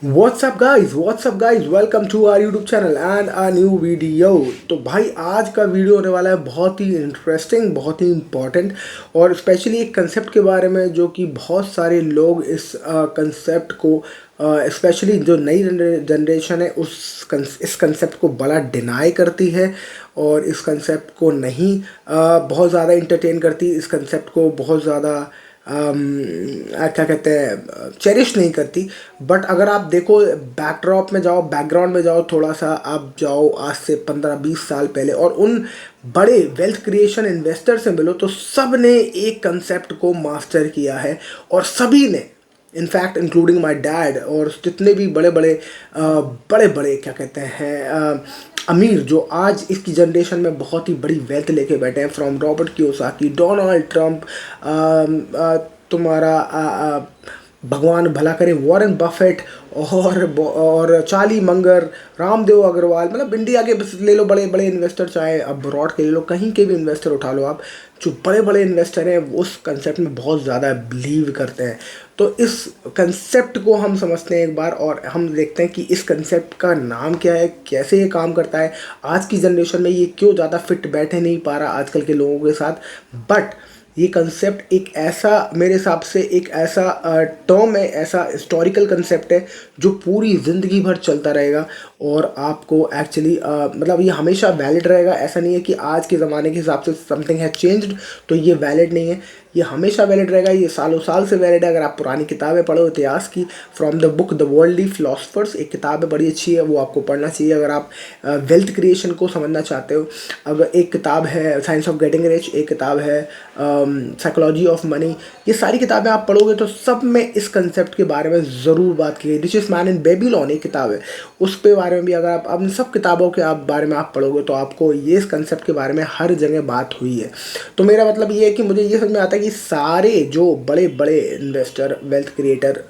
WhatsApp guys welcome to our YouTube channel and a new video. तो भाई आज का वीडियो होने वाला है बहुत ही इंटरेस्टिंग, बहुत ही इम्पॉर्टेंट और स्पेशली एक कंसेप्ट के बारे में जो कि बहुत सारे लोग इस कंसेप्ट को स्पेशली जो नई जनरेशन है इस कंसेप्ट को बड़ा डिनाई करती है और इस कंसेप्ट को नहीं बहुत ज़्यादा इंटरटेन करती, इस कंसेप्ट को बहुत ज़्यादा क्या कहते हैं चेरिश नहीं करती। बट अगर आप देखो बैकड्रॉप में जाओ, बैकग्राउंड में जाओ, थोड़ा सा आप जाओ आज से 15-20 साल पहले और उन बड़े वेल्थ क्रिएशन इन्वेस्टर से मिलो तो सब ने एक कंसेप्ट को मास्टर किया है और सभी ने इनफैक्ट इंक्लूडिंग माय डैड और जितने भी बड़े बड़े क्या कहते हैं अमीर जो आज इसकी जनरेशन में बहुत ही बड़ी वेल्थ लेके बैठे हैं, from Robert Kiyosaki, Donald Trump, तुम्हारा भगवान भला करे वॉरेन बफेट और चार्ली मंगर, रामदेव अग्रवाल, मतलब इंडिया के बस ले लो बड़े बड़े इन्वेस्टर, चाहे अब्रॉड के ले लो, कहीं के भी इन्वेस्टर उठा लो आप, जो बड़े बड़े इन्वेस्टर हैं वो उस कंसेप्ट में बहुत ज़्यादा बिलीव करते हैं। तो इस कंसेप्ट को हम समझते हैं एक बार और हम देखते हैं कि इस कंसेप्ट का नाम क्या है, कैसे ये काम करता है, आज की जनरेशन में ये क्यों ज़्यादा फिट बैठे नहीं पा रहा आजकल के लोगों के साथ। बट ये कंसेप्ट एक ऐसा, मेरे हिसाब से एक ऐसा टर्म है, ऐसा हिस्टोरिकल कंसेप्ट है जो पूरी ज़िंदगी भर चलता रहेगा और आपको एक्चुअली मतलब ये हमेशा वैलिड रहेगा। ऐसा नहीं है कि आज के ज़माने के हिसाब से समथिंग है चेंज्ड तो ये वैलिड नहीं है, ये हमेशा वैलिड रहेगा, ये सालों साल से वैलिड है। अगर आप पुरानी किताबें पढ़ो इतिहास की, from the book the worldly philosophers, एक किताब है बड़ी अच्छी है, वो आपको पढ़ना चाहिए अगर आप वेल्थ क्रिएशन को समझना चाहते हो। अगर एक किताब है साइंस ऑफ गेटिंग रिच, एक किताब है साइकोलॉजी ऑफ मनी, ये सारी किताबें आप पढ़ोगे तो सब में इस कंसेप्ट के बारे में ज़रूर बात की गई। रिचेस्ट मैन इन बेबीलोन एक किताब है, उस पे बारे में भी अगर आप अब सब किताबों के बारे में आप पढ़ोगे तो आपको ये इस कंसेप्ट के बारे में हर जगह बात हुई है। तो मेरा मतलब ये है कि मुझे ये समझ में आता है कि सारे जो बड़े बड़े इन्वेस्टर, वेल्थ क्रिएटर,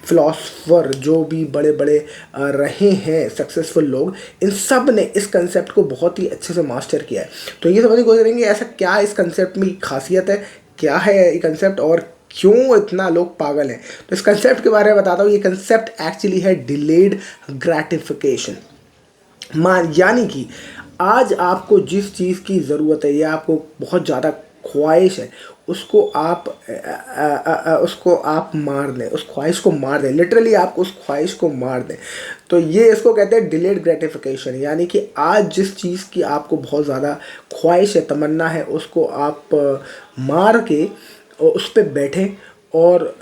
फिलोसफर, जो भी बड़े बड़े रहे हैं सक्सेसफुल लोग, इन सब ने इस कंसेप्ट को बहुत ही अच्छे से मास्टर किया है। तो ये समझने की कोशिश करेंगे ऐसा क्या इस कंसेप्ट में खासियत है, क्या है ये कंसेप्ट और क्यों इतना लोग पागल हैं। तो इस कंसेप्ट के बारे में बताता हूँ। ये कंसेप्ट एक्चुअली है डिलेड ग्रेटिफिकेशन। मान यानी कि आज आपको जिस चीज़ की ज़रूरत है या आपको बहुत ज़्यादा ख्वाहिश है, उसको आप मार दें, उस ख्वाहिश को मार दें, लिटरली आप उस ख्वाहिश को मार दें। तो ये इसको कहते हैं डिलेड ग्रेटिफिकेशन। यानी कि आज जिस चीज़ की आपको बहुत ज़्यादा ख्वाहिश है, तमन्ना है, उसको आप मार के उस पर बैठें और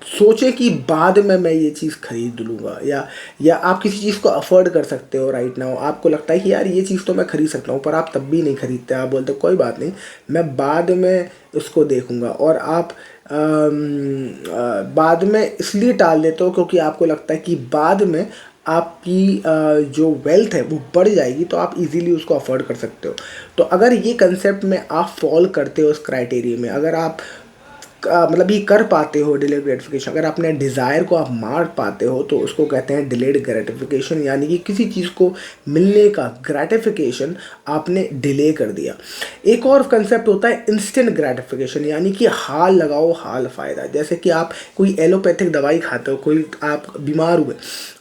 सोचें कि बाद में मैं ये चीज़ खरीद लूँगा, या आप किसी चीज़ को अफोर्ड कर सकते हो राइट नाउ। आपको लगता है कि यार ये चीज़ तो मैं खरीद सकता हूँ, पर आप तब भी नहीं खरीदते, आप बोलते कोई बात नहीं मैं बाद में उसको देखूँगा। और आप बाद में इसलिए टाल देते हो क्योंकि आपको लगता है कि बाद में आपकी जो वेल्थ है वो बढ़ जाएगी तो आप इजीली उसको अफोर्ड कर सकते हो। तो अगर ये कंसेप्ट में आप फॉल करते हो उस क्राइटेरिया में, अगर आप मतलब ये कर पाते हो डिलेड ग्रेटिफिकेशन, अगर अपने डिज़ायर को आप मार पाते हो तो उसको कहते हैं डिलेड ग्रेटिफिकेशन। यानी कि किसी चीज़ को मिलने का ग्रेटिफिकेशन आपने डिले कर दिया। एक और कंसेप्ट होता है इंस्टेंट ग्रेटिफिकेशन, यानी कि हाल लगाओ हाल फ़ायदा। जैसे कि आप कोई एलोपैथिक दवाई खाते हो, कोई आप बीमार हुए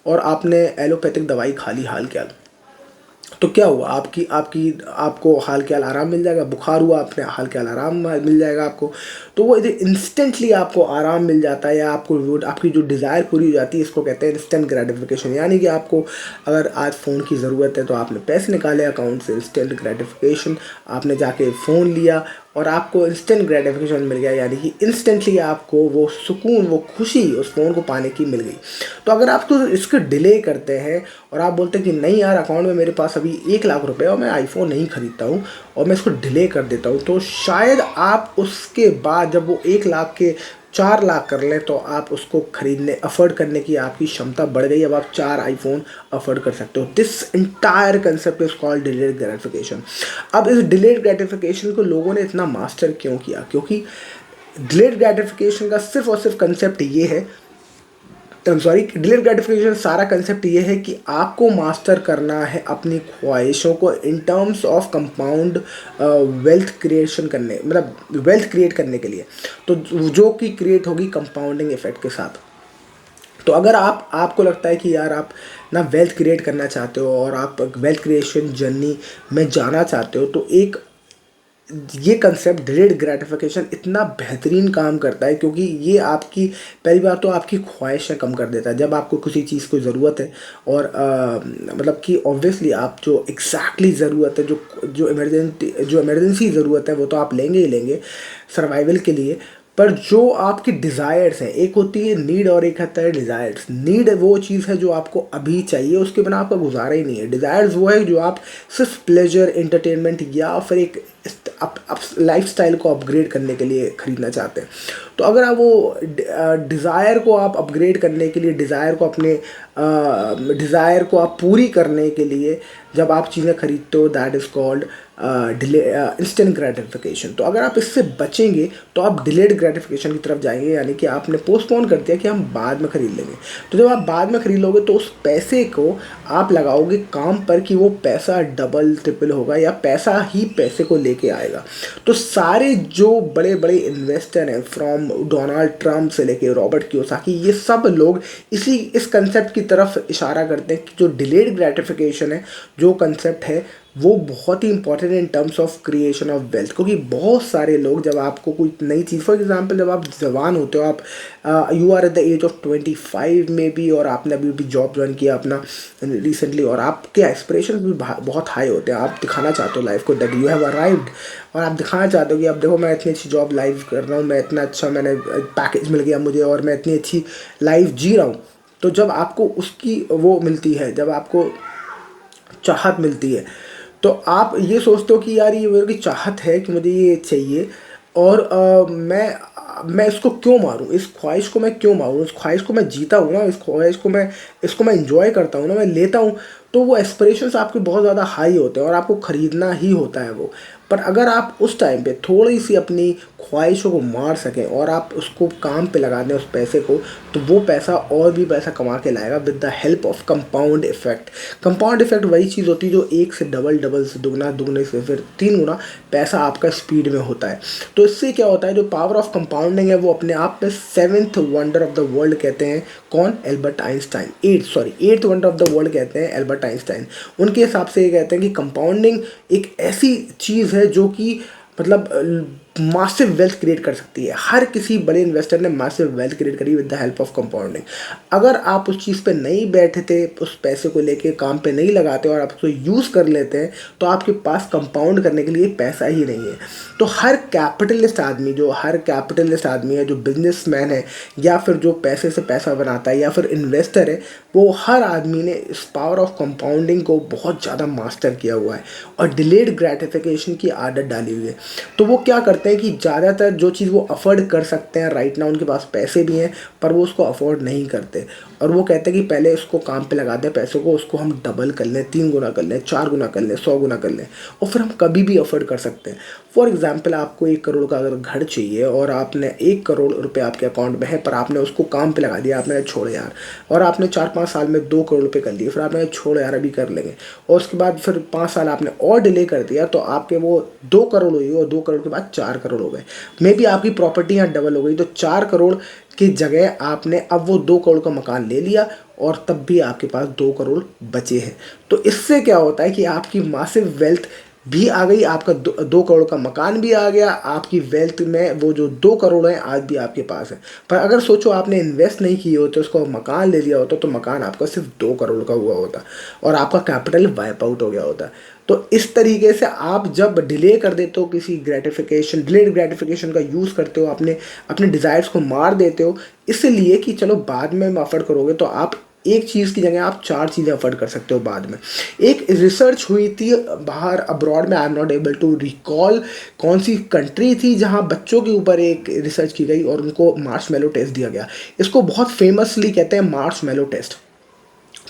और आपने एलोपैथिक दवाई खा ली हाल क्या, तो क्या हुआ, आपको हाल के हाल आराम मिल जाएगा। बुखार हुआ, आपने हाल के हाल आराम मिल जाएगा आपको। तो वो इंस्टेंटली आपको आराम मिल जाता है या आपकी जो डिज़ायर पूरी हो जाती है, इसको कहते हैं इंस्टेंट ग्रेटिफिकेशन। यानी कि आपको अगर आज फ़ोन की ज़रूरत है तो आपने पैसे निकाले अकाउंट से, इंस्टेंट ग्रेटिफिकेशन, आपने जाके फ़ोन लिया और आपको इंस्टेंट ग्रेटिफिकेशन मिल गया। यानी कि इंस्टेंटली आपको वो सुकून, वो खुशी उस फ़ोन को पाने की मिल गई। तो अगर आप तो इसको डिले करते हैं और आप बोलते हैं कि नहीं यार अकाउंट में मेरे पास अभी 1 लाख रुपए और मैं आईफोन नहीं खरीदता हूँ और मैं इसको डिले कर देता हूँ, तो शायद आप उसके बाद जब वो 1 लाख के 4 लाख कर लें तो आप उसको खरीदने, अफोर्ड करने की आपकी क्षमता बढ़ गई। अब आप 4 आईफोन अफोर्ड कर सकते हो। This entire concept is called delayed gratification. अब इस डिलेड ग्रेटिफिकेशन को लोगों ने इतना मास्टर क्यों किया? क्योंकि डिलेड ग्रेटिफिकेशन का सिर्फ और सिर्फ कंसेप्ट ये है, डिलेड ग्रेटिफिकेशन सारा कंसेप्ट ये है कि आपको मास्टर करना है अपनी ख्वाहिशों को इन terms of compound wealth creation करने, मतलब वेल्थ क्रिएट करने के लिए, तो जो कि क्रिएट होगी कंपाउंडिंग इफेक्ट के साथ। तो अगर आपको लगता है कि यार आप ना वेल्थ क्रिएट करना चाहते हो और आप वेल्थ क्रिएशन जर्नी में जाना चाहते हो, तो एक ये कंसेप्ट डिलेड ग्रेटिफिकेशन इतना बेहतरीन काम करता है, क्योंकि ये आपकी पहली बात तो आपकी ख्वाहिशें कम कर देता है। जब आपको किसी चीज़ को ज़रूरत है और मतलब कि ऑब्वियसली आप जो एग्जैक्टली ज़रूरत है, जो इमरजेंसी ज़रूरत है, वो तो आप लेंगे ही लेंगे सर्वाइवल के लिए। पर जो आपकी डिज़ायर्स हैं, एक होती है नीड और एक होता है डिज़ायर्स। नीड वो चीज़ है जो आपको अभी चाहिए, उसके बिना आपका गुजारा ही नहीं है। डिज़ायर्स वो है जो आप सिर्फ प्लेजर, एंटरटेनमेंट या फिर एक आप लाइफ स्टाइल को अपग्रेड करने के लिए ख़रीदना चाहते हैं। तो अगर आप वो डिज़ायर को आप अपग्रेड करने के लिए, डिज़ायर को आप पूरी करने के लिए जब आप चीज़ें खरीदते हो, that is called delay instant gratification. तो अगर आप इससे बचेंगे तो आप डिलेड ग्रेटिफिकेशन की तरफ जाएंगे, यानी कि आपने पोस्टपोन कर दिया कि हम बाद में ख़रीद लेंगे। तो जब आप बाद में ख़रीद लोगे तो उस पैसे को आप लगाओगे काम पर कि वो पैसा डबल ट्रिपल होगा या पैसा ही पैसे को लेके आएगा। तो सारे जो बड़े बड़े इन्वेस्टर हैं, फ्रॉम डोनाल्ड ट्रम्प से लेके रॉबर्ट कियोसाकी, ये सब लोग इस कंसेप्ट की तरफ इशारा करते हैं कि जो डिलेड ग्रेटिफिकेशन है, जो कंसेप्ट है, वो बहुत ही important in terms of creation of wealth. क्योंकि बहुत सारे लोग जब आपको कोई नई चीज़, फॉर एग्जांपल जब आप जवान होते हो, आप you are at the age of 25 में भी, और आपने अभी भी जॉब ज्वाइन किया अपना रिसेंटली, और आपके एस्पिरेशन भी बहुत हाई होते हैं। आप दिखाना चाहते हो लाइफ को दैट यू हैव अराइव्ड, और आप दिखाना चाहते हो कि अब देखो मैं इतनी अच्छी जॉब लाइव कर रहा हूँ, मैं इतना अच्छा, मैंने पैकेज मिल गया मुझे और मैं इतनी अच्छी लाइफ जी रहा हूँ। तो जब आपको उसकी वो मिलती है, जब आपको चाहत मिलती है, तो आप ये सोचते हो कि यार ये मेरी चाहत है कि मुझे ये चाहिए, और मैं इसको क्यों मारूं, इस ख्वाहिश को मैं क्यों मारूं, इस ख्वाहिश को मैं जीता हूँ ना, इस ख्वाहिश को मैं इसको मैं इंजॉय करता हूँ ना, मैं लेता हूँ। तो वो एस्पिरेशंस आपके बहुत ज़्यादा हाई होते हैं और आपको ख़रीदना ही होता है वो। पर अगर आप उस टाइम पे थोड़ी सी अपनी ख्वाहिशों को मार सकें और आप उसको काम पे लगा दें उस पैसे को, तो वो पैसा और भी पैसा कमा के लाएगा with the help of compound effect. Compound effect वही चीज़ होती है जो एक से डबल, डबल से दुगना, दुगने से फिर 3 गुना पैसा आपका स्पीड में होता है। तो इससे क्या होता है, जो पावर ऑफ कंपाउंडिंग है वो अपने आप में seventh wonder of the world कहते हैं। कौन? Albert Einstein. Eighth wonder of the world कहते हैं एल्बर्ट आइंस्टाइन। उनके हिसाब से ये कहते हैं कि कंपाउंडिंग एक ऐसी चीज़ है जो कि मतलब मासिव वेल्थ क्रिएट कर सकती है। हर किसी बड़े इन्वेस्टर ने मासिव वेल्थ क्रिएट करी with the help of compounding. अगर आप उस चीज़ पे नहीं बैठे थे, उस पैसे को लेके काम पे नहीं लगाते और आप उसको यूज़ कर लेते हैं, तो आपके पास कंपाउंड करने के लिए पैसा ही नहीं है। तो हर कैपिटलिस्ट आदमी है, जो बिजनेसमैन है या फिर जो पैसे से पैसा बनाता है या फिर इन्वेस्टर है, वो हर आदमी ने इस पावर ऑफ कंपाउंडिंग को बहुत ज़्यादा मास्टर किया हुआ है और डिलेड ग्रेटिफिकेशन की आदत डाली हुई है। तो वो क्या करते हैं कि ज़्यादातर जो चीज़ वो अफोर्ड कर सकते हैं राइट नाउ, उनके पास पैसे भी हैं पर वो उसको अफोर्ड नहीं करते, और वो कहते हैं कि पहले इसको काम पे लगा दें पैसों को, उसको हम डबल कर लें, 3 गुना कर लें, 4 गुना कर लें, 100 गुना कर लें, और फिर हम कभी भी अफोर्ड कर सकते हैं। फॉर एग्जाम्पल आपको 1 करोड़ का अगर घर चाहिए और आपने 1 करोड़ रुपये आपके अकाउंट में है, पर आपने उसको काम पे लगा दिया, आपने छोड़ यार, और आपने 4-5 साल में 2 करोड़ रुपये कर लिए, फिर आपने छोड़ यार अभी कर लेंगे, और उसके बाद फिर 5 साल आपने और डिले कर दिया, तो आपके वो 2 करोड़ हुई और 2 करोड़ के बाद 4 करोड़ हो गए। मे बी आपकी प्रॉपर्टी यहाँ डबल हो गई, तो 4 करोड़ की जगह आपने अब वो 2 करोड़ का मकान ले लिया और तब भी आपके पास 2 करोड़ बचे हैं। तो इससे क्या होता है कि आपकी मासिव वेल्थ भी आ गई, आपका 2 करोड़ का मकान भी आ गया, आपकी वेल्थ में वो जो 2 करोड़ हैं आज भी आपके पास है। पर अगर सोचो आपने इन्वेस्ट नहीं किए होते, उसको मकान ले लिया होता, तो मकान आपका सिर्फ 2 करोड़ का हुआ होता और आपका कैपिटल वाइप आउट हो गया होता। तो इस तरीके से आप जब डिले कर देते हो किसी ग्रेटिफिकेशन, डिलेड ग्रेटिफिकेशन का यूज़ करते हो, अपने डिज़ायर्स को मार देते हो, इसलिए कि चलो बाद में अफोर्ड करोगे, तो आप एक चीज़ की जगह आप 4 चीज़ें अफोर्ड कर सकते हो बाद में। एक रिसर्च हुई थी बाहर अब्रॉड में, I am not able to recall कौन सी कंट्री थी, जहां बच्चों के ऊपर एक रिसर्च की गई और उनको मार्शमैलो टेस्ट दिया गया। इसको बहुत फेमसली कहते हैं मार्शमैलो टेस्ट।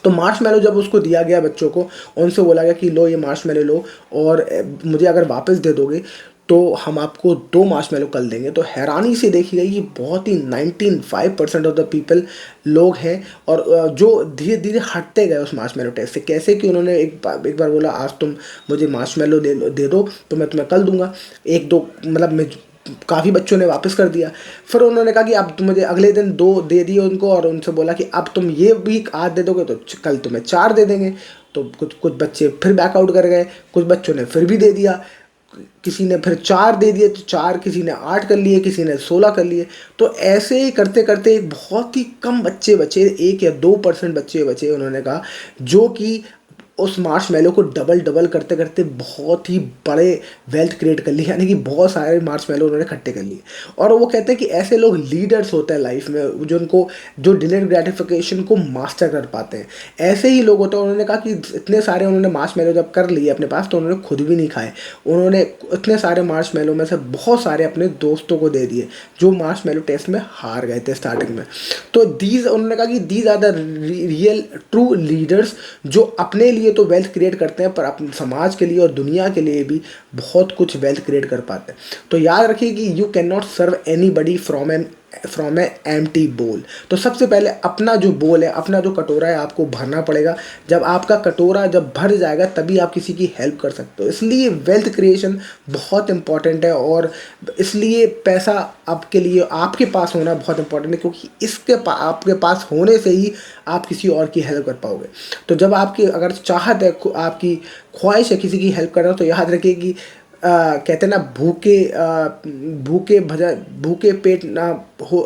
तो मार्शमैलो जब उसको दिया गया बच्चों को, उनसे बोला गया कि लो ये मार्शमैलो लो और मुझे अगर वापस दे दोगे तो हम आपको 2 मार्शमैलो कल देंगे। तो हैरानी से देखी गई कि बहुत ही 95% ऑफ द पीपल लोग हैं, और जो धीरे धीरे हटते गए उस मार्शमैलो टेस्ट से। कैसे कि उन्होंने एक बार बोला आज तुम मुझे मार्शमैलो दे दो तो मैं तुम्हें कल दूंगा। एक दो मतलब काफ़ी बच्चों ने वापस कर दिया। फिर उन्होंने कहा कि अब तुम मुझे अगले दिन 2 दे दिए उनको और उनसे बोला कि अब तुम ये भी आज दे दोगे तो कल तुम्हें 4 दे देंगे। तो कुछ कुछ बच्चे फिर बैकआउट कर गए, कुछ बच्चों ने फिर भी दे दिया, किसी ने फिर 4 दे दिए तो 4, किसी ने 8 कर लिए, किसी ने 16 कर लिए। तो ऐसे ही करते करते बहुत ही कम बच्चे बचे, 1 या 2% बच्चे बचे उन्होंने कहा, जो कि उस मार्शमैलो को डबल डबल करते करते बहुत ही बड़े वेल्थ क्रिएट कर लिए, यानी कि बहुत सारे मार्शमैलो उन्होंने इकट्ठे कर लिए। और वो कहते हैं कि ऐसे लोग लीडर्स होते हैं लाइफ में, जो डिलेड ग्रेटिफिकेशन को मास्टर कर पाते हैं, ऐसे ही लोग होते हैं। उन्होंने कहा कि इतने सारे उन्होंने मार्शमैलो जब कर लिए अपने पास तो उन्होंने खुद भी नहीं खाए, उन्होंने इतने सारे मार्शमैलो में से बहुत सारे अपने दोस्तों को दे दिए जो मार्शमैलो टेस्ट में हार गए थे स्टार्टिंग में। तो उन्होंने कहा कि these are the real true leaders, जो अपने लिए तो वेल्थ क्रिएट करते हैं पर अपने समाज के लिए और दुनिया के लिए भी बहुत कुछ वेल्थ क्रिएट कर पाते हैं। तो याद रखिए कि you can not serve anybody from a empty bowl. तो सबसे पहले अपना जो बोल है, अपना जो कटोरा है, आपको भरना पड़ेगा। जब आपका कटोरा जब भर जाएगा तभी आप किसी की हेल्प कर सकते हो। इसलिए वेल्थ क्रिएशन बहुत इंपॉर्टेंट है और इसलिए पैसा आपके लिए आपके पास होना बहुत इंपॉर्टेंट है, क्योंकि आपके पास होने से ही आप किसी और की हेल्प कर पाओगे। तो जब आपकी अगर चाहत है, आपकी ख्वाहिश है किसी की हेल्प करना, तो याद रखिए कि कहते हैं ना, भूखे पेट ना हो,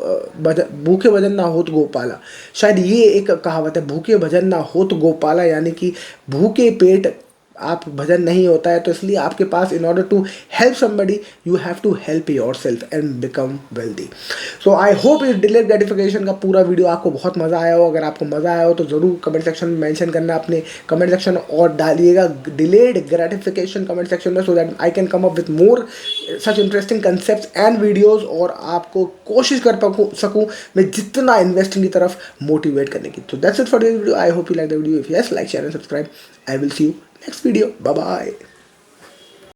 भूखे भजन ना हो तो गोपाला। शायद ये एक कहावत है, भूखे भजन ना हो तो गोपाला, यानी कि भूखे पेट आप भजन नहीं होता है। तो इसलिए आपके पास, in order to help somebody, you have to help yourself and become wealthy. So I hope इस डिलेड ग्रेटिफिकेशन का पूरा वीडियो आपको बहुत मज़ा आया हो। अगर आपको मज़ा आया हो तो ज़रूर कमेंट सेक्शन में मेंशन करना अपने कमेंट सेक्शन, और डालिएगा डिलेड ग्रेटिफिकेशन कमेंट सेक्शन में, so that I can come up with more such interesting concepts and videos, और आपको कोशिश कर सकूँ मैं जितना इन्वेस्टिंग की तरफ मोटिवेट करने की। तो that's it for this video. I hope you like the video. If yes, like share and subscribe. I will see you next video. Bye bye.